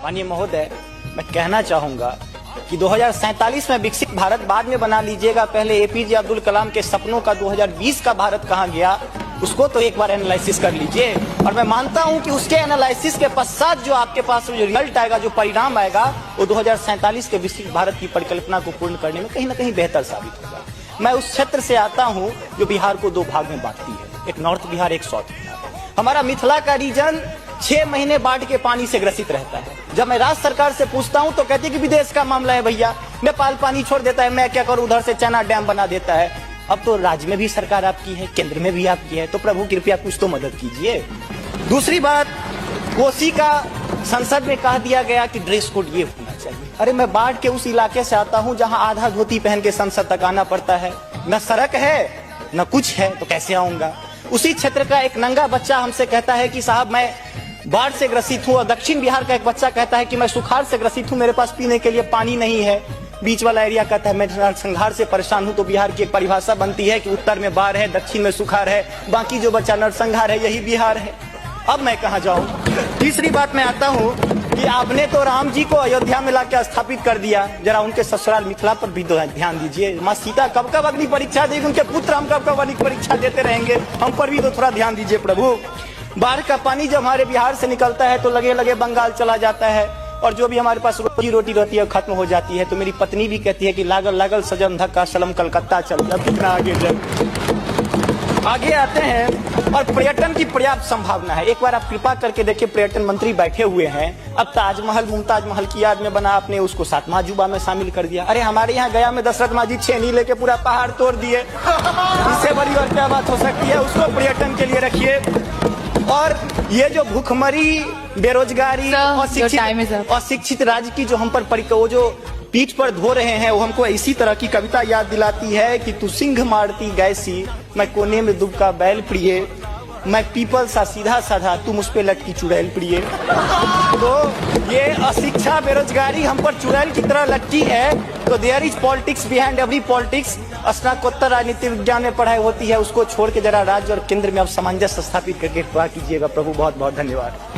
माननीय महोदय, मैं कहना चाहूंगा कि 2047 में विकसित भारत बाद में बना लीजिएगा, पहले एपीजे अब्दुल कलाम के सपनों का 2020 का भारत कहाँ गया उसको तो एक बार एनालिसिस कर लीजिए। और मैं मानता हूं कि उसके एनालिसिस के पश्चात जो आपके पास जो रिजल्ट आएगा, जो परिणाम आएगा, वो 2047 के विकसित भारत की परिकल्पना को पूर्ण करने में कहीं ना कहीं बेहतर साबित होगा। मैं उस क्षेत्र से आता हूं जो बिहार को दो भाग में बांटती है, एक नॉर्थ बिहार, एक साउथ बिहार। हमारा मिथिला का रीजन 6 महीने बाढ़ के पानी से ग्रसित रहता है। जब मैं राज्य सरकार से पूछता हूं तो कहती है कि विदेश का मामला है भैया, नेपाल पानी छोड़ देता है, मैं क्या करूं, उधर से चना डैम बना देता है। अब तो राज्य में भी सरकार आपकी है, केंद्र में भी आपकी है, तो प्रभु कृपया कुछ तो मदद कीजिए। दूसरी बात, कोसी का संसद में कह दिया गया कि ड्रेस कोड ये होना चाहिए। अरे मैं बाढ़ के उस इलाके से आता हूं जहां आधा धोती पहन के संसद तक आना पड़ता है, न सड़क है न कुछ है, तो कैसे आऊंगा। उसी क्षेत्र का एक नंगा बच्चा हमसे कहता है कि साहब मैं बाढ़ से ग्रसित हूँ, और दक्षिण बिहार का एक बच्चा कहता है कि मैं सुखाड़ से ग्रसित हूँ, मेरे पास पीने के लिए पानी नहीं है। बीच वाला एरिया कहता है मैं नरसंहार से परेशान हूँ। तो बिहार की एक परिभाषा बनती है कि उत्तर में बाढ़ है, दक्षिण में सुखाड़ है, बाकी जो बचा नरसंहार है, यही बिहार है। अब मैं कहाँ जाऊँ। तीसरी बात मैं आता हूँ कि आपने तो राम जी को अयोध्या में लाकर स्थापित कर दिया, जरा उनके ससुराल मिथिला पर भी ध्यान दीजिए। माँ सीता कब कब अग्नि परीक्षा देगी, उनके पुत्र हम कब कब अग्नि परीक्षा देते रहेंगे, हम पर भी तो थोड़ा ध्यान दीजिए प्रभु। बाढ़ का पानी जब हमारे बिहार से निकलता है तो लगे लगे बंगाल चला जाता है, और जो भी हमारे पास रोजी रोटी रहती है खत्म हो जाती है। तो मेरी पत्नी भी कहती है कि लागल लागल सजन धक्का सलम कलकत्ता चल, अब कितना आगे जब आगे आते हैं। और पर्यटन की पर्याप्त संभावना है। एक बार आप कृपा करके देखिए, पर्यटन मंत्री बैठे हुए हैं, अब ताजमहल मुमताज महल की याद में बना, आपने उसको 7वां अजूबा में शामिल कर दिया। अरे हमारे यहाँ गया में दशरथ माँ जी छेनी लेके पूरा पहाड़ तोड़ दिए, इससे बड़ी और क्या बात हो सकती है। उसको पर्यटन के लिए रखिए। और ये जो भूखमरी, बेरोजगारी, अशिक्षित राज्य की जो हम पर वो जो पीठ पर धो रहे हैं, वो हमको इसी तरह की कविता याद दिलाती है कि तू सिंह मारती गैसी, मैं कोने में दुबका बैल प्रिय, मैं पीपल सा सीधा साधा, तू मुझ पे लटकी चुड़ैल प्रिय। तो ये अशिक्षा, बेरोजगारी हम पर चुड़ैल की तरह लटकी है। तो there is politics behind every politics. स्नातकोत्तर राजनीति विज्ञान में पढ़ाई होती है, उसको छोड़ के जरा राज्य और केंद्र में अब सामंजस्य स्थापित करके कीजिएगा प्रभु। बहुत बहुत धन्यवाद।